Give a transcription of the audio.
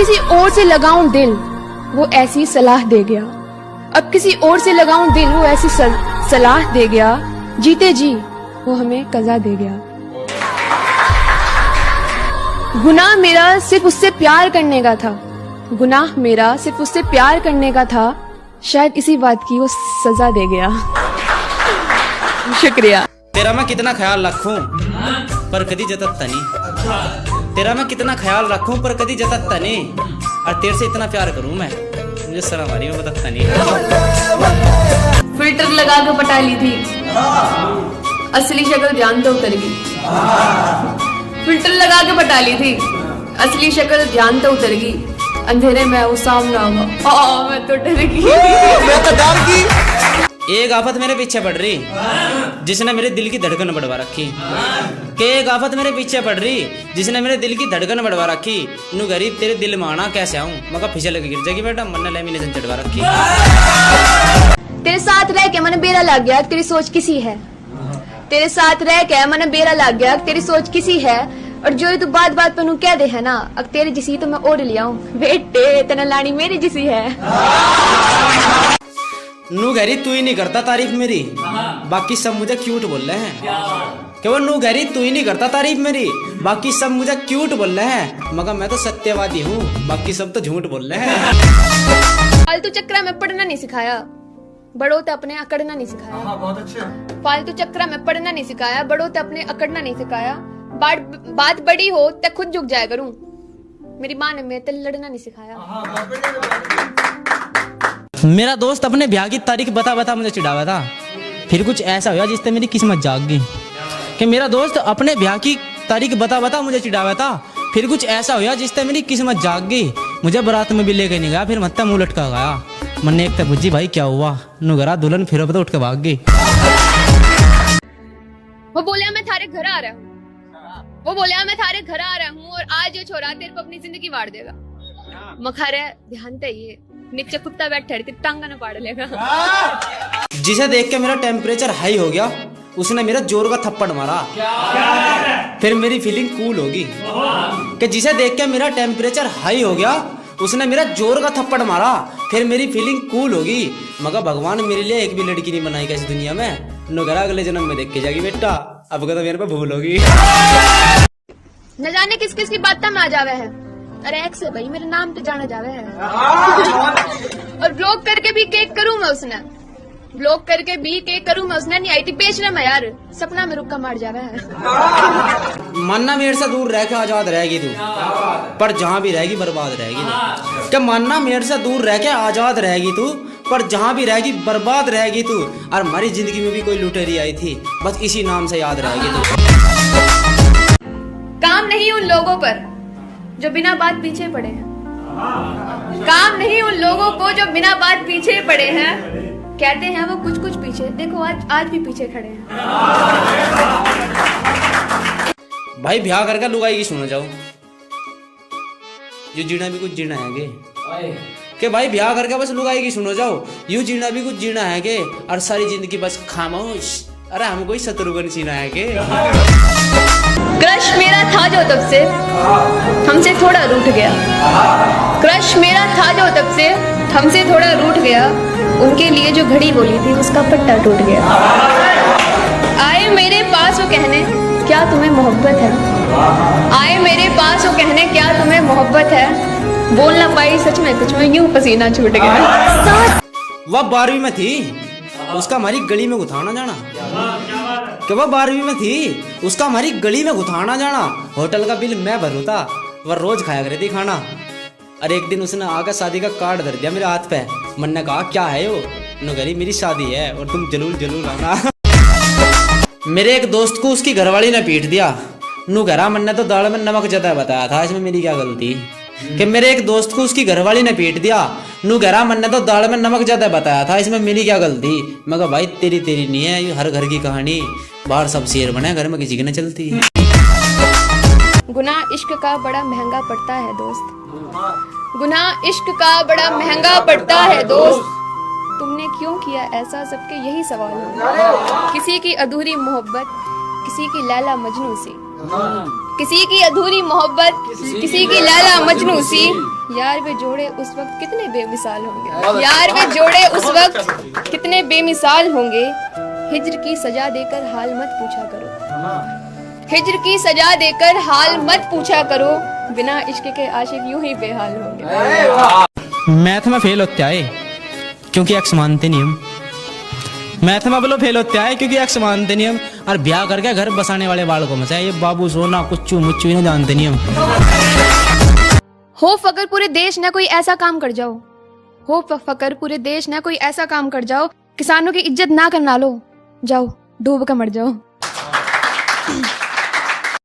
किसी और से लगाऊं दिल, वो ऐसी सलाह दे गया। अब किसी और से लगाऊं दिल, वो ऐसी सलाह दे गया। जीते जी वो हमें कज़ा दे गया। गुनाह मेरा सिर्फ उससे प्यार करने का था, गुनाह मेरा सिर्फ उससे प्यार करने का था। शायद इसी बात की वो सजा दे गया। शुक्रिया। तेरा मैं कितना ख्याल रखूं पर कदी जतता नहीं, तेरा मैं कितना ख्याल रखूं पर कदी जतता नहीं, और तेरे से इतना प्यार करूं मैं, मुझे शर्म आ रही है बताता नहीं। फिल्टर लगा के पटा ली थी, असली शक्ल ध्यान तो उतर गई। फिल्टर लगा के पटा ली थी, असली शक्ल ध्यान तो उतर गई। अंधेरे में वो सामने आवा, मैं तो डर गई, मैं तो डर गई। एक आफत मेरे पीछे पड़ रही जिसने मेरे दिल की धड़कन बढ़वा रखी, के एक आफत मेरे पीछे पड़ रही जिसने मेरे दिल की धड़कन बढ़वा रखी। नू गरीब तेरे दिल में आना कैसे आऊं, मगर फिसल के गिर जाएगी बेटा, मन लेमिनेशन चढ़वा रखी। तेरे साथ रह के मन बेरा लग गया, तेरी सोच किसी है। तेरे साथ रह के मन बेरा लग गया, तेरी सोच किसी है। और जो तू बात बात पर कह दे है ना, अब तेरी जिसी तो मैं ओढ़ लिया हूँ बेटे, तेना लानी मेरी जिसी है। नू गहरी तू ही नहीं करता तारीफ मेरी, बाकी सब मुझे क्यूट बोल रहे हैं। कि वो नू गहरी तू ही नहीं करता तारीफ मेरी, बाकी सब मुझे क्यूट बोल रहे हैं, मगर मैं तो सत्यवादी हूँ, बाकी सब तो झूठ बोल रहे हैं। फालतू चक्कर में पढ़ना नहीं सिखाया, बड़ों ते अपने अकड़ना नहीं सिखाया। बहुत अच्छे। फालतू चक्कर में पढ़ना नहीं सिखाया, बड़ों ते अपने अकड़ना नहीं सिखाया। बात बड़ी हो ते खुद झुक जाया करूं, मेरी माँ ने मेरे ते लड़ना नहीं सिखाया। मेरा दोस्त अपने ब्याह की तारीख बता बता मुझे चिढ़ावा था, फिर कुछ ऐसा हुआ जिससे मेरी किस्मत जाग गई। कि मेरा दोस्त अपने ब्याह की तारीख बता बता मुझे चिढ़ावा था, फिर कुछ ऐसा हुआ जिससे मेरी किस्मत जाग गई। मुझे बारात में भी लेके नहीं गया, फिर मत्ता मुंह लटका गया। मैंने एक तक बुझी भाई क्या हुआ, नुगरा दुल्हन फिर अब तो उठ के भाग गई। वो बोलिया मैं थारे घर आ रहा हूँ, वो बोलिया मैं थारे घर आ रहा हूँ, और आज ये छोरा तेरे को अपनी जिंदगी वाड़ देगा। मखारे ध्यान ते ये नीचे कुत्ता बैठा है, टांगा न पाड़ लेगा। जिसे देख के मेरा टेम्परेचर हाई हो गया, उसने मेरा जोर का थप्पड़ मारा, फिर मेरी फीलिंग कूल होगी। कि जिसे देख के मेरा टेम्परेचर हाई हो गया, उसने मेरा जोर का थप्पड़ मारा, फिर मेरी फीलिंग कूल होगी। मगर भगवान मेरे लिए एक भी लड़की नहीं बनाई इस दुनिया में, नगरा अगले जन्म में देख के जाएगी बेटा, अब तो मेरे पे भूल होगी। न जाने किस किस की बात में आ जावे है, अरे एक्स है भाई मेरे नाम पे जाना जावे है। और ब्लॉक करके भी केक करूं मैं उसने, ब्लॉक करके भी केक करूं मैं उसने, नहीं आई थी बेचने में यार, सपना में रुका मार जावे है। मानना मेरे से दूर रह के आजाद रहेगी तू, पर जहाँ भी रहेगी बर्बाद रहेगी तू। क्या मानना मेरे से दूर रह के आजाद रहेगी तू, पर जहाँ भी रहेगी बर्बाद रहेगी तू। और हमारी जिंदगी में भी कोई लुटेरी आई थी, बस इसी नाम से याद रहेगी तू। काम नहीं उन लोगों पर जो बिना बात पीछे पड़े हैं, काम नहीं उन लोगों को जो बिना बात पीछे पड़े हैं। कहते हैं वो कुछ कुछ पीछे, देखो आज भी पीछे खड़े हैं। भाई ब्याह करके लुगाई की सुनो जाओ, यू जीना भी कुछ जीना है के भाई ब्याह करके बस लुगाई की सुनो जाओ, यू जीना भी कुछ जीना है के, और सारी जिंदगी बस खामोश। अरे हम कोई शत्रुघ्न सीना है के। क्रश मेरा था जो तब से हमसे थोड़ा रूठ गया, क्रश मेरा था जो तब से हमसे थोड़ा रूठ गया। उनके लिए जो घड़ी बोली थी उसका पट्टा टूट गया। आए मेरे पास वो कहने क्या तुम्हें मोहब्बत है, आए मेरे पास वो कहने क्या तुम्हें मोहब्बत है। बोल ना पाई सच में कुछ में यूं पसीना छूट गया। वह 12वीं में थी, उसका हमारी गली में गुथाना जाना। कि वह 12वीं में थी, उसका हमारी गली में गुथाना जाना। होटल का बिल मैं भरूं था, वह रोज खाया करे थी खाना। और एक दिन उसने आकर शादी का कार्ड धर दिया मेरे हाथ पे। मन ने कहा क्या है वो, नगरी मेरी शादी है और तुम जरूर जरूर आना। मेरे एक दोस्त को उसकी घरवाली ने पीट दिया। नुगरा मन ने तो दाल में नमक ज्यादा बताया था, इसमें मेरी क्या गलती। कि मेरे एक दोस्त को उसकी घरवाली ने पीट दिया। नुगरा मन ने तो दाल में नमक ज्यादा बताया था, इसमें मेरी क्या गलती। मगर भाई तेरी तेरी नहीं है, ये हर घर की कहानी। बाहर सब शेर बने, घर में किसी की न चलती। गुनाह इश्क का बड़ा महंगा पड़ता है दोस्त, गुनाह इश्क का बड़ा महंगा पड़ता है दोस्त। तुमने क्यों किया ऐसा, सबके यही सवाल है। किसी की अधूरी मोहब्बत, किसी की लैला मजनू सी, किसी की अधूरी मोहब्बत, किसी की लैला मजनू सी, यार वे जोड़े उस वक्त कितने बेमिसाल होंगे, यार वे जोड़े उस वक्त कितने बेमिसाल होंगे। हिज्र की सजा देकर हाल मत पूछा करो, हिज्र की सजा देकर हाल मत पूछा करो, बिना इश्क के आशिक यूं ही बेहाल होंगे। मैथ में फेल होते आए क्योंकि एक्स मानते नहीं हम, मैथ में बोलो फेल होते आए क्योंकि एक्स मानते नहीं हम, और ब्याह करके घर बसाने वाले बालकों में से ये बाबू सोना कुछ मुच्चू ही नहीं जानते नहीं हम। हो फकर पूरे देश ना कोई ऐसा काम कर जाओ, हो फकर पूरे देश ना कोई ऐसा काम कर जाओ, किसानों की इज्जत ना करना लो, जाओ डूब कर मर जाओ।